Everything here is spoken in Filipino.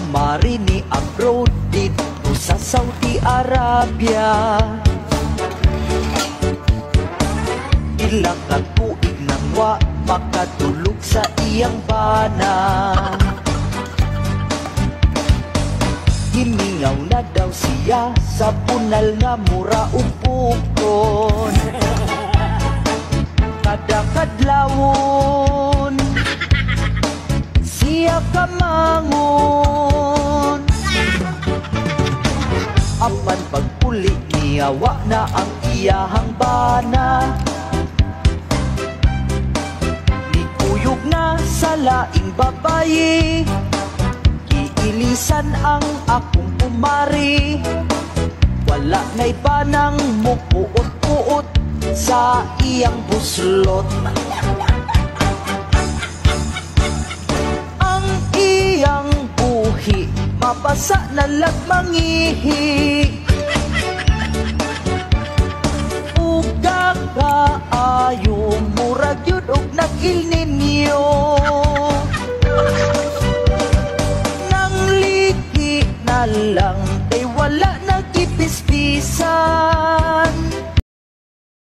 kumari ni abroad dito sa Saudi Arabia. Ilang katuig nang wa makatulog sa iyang bana. Himingaw na daw siya sa punal nga mura upukon. Kada kadlawon siya kamangon. Apan pagpuli niya wa na ang iyahang bana. Nikuyog na sa laing babayi, kiilisan ang akong kumari. Wala na'y banang mupuot-puot sa iyang buslot. Ang iyang buhi mabasa na lagmangihi. Uga kaayo murag yun og nag-Il Niño. Nang liki na lang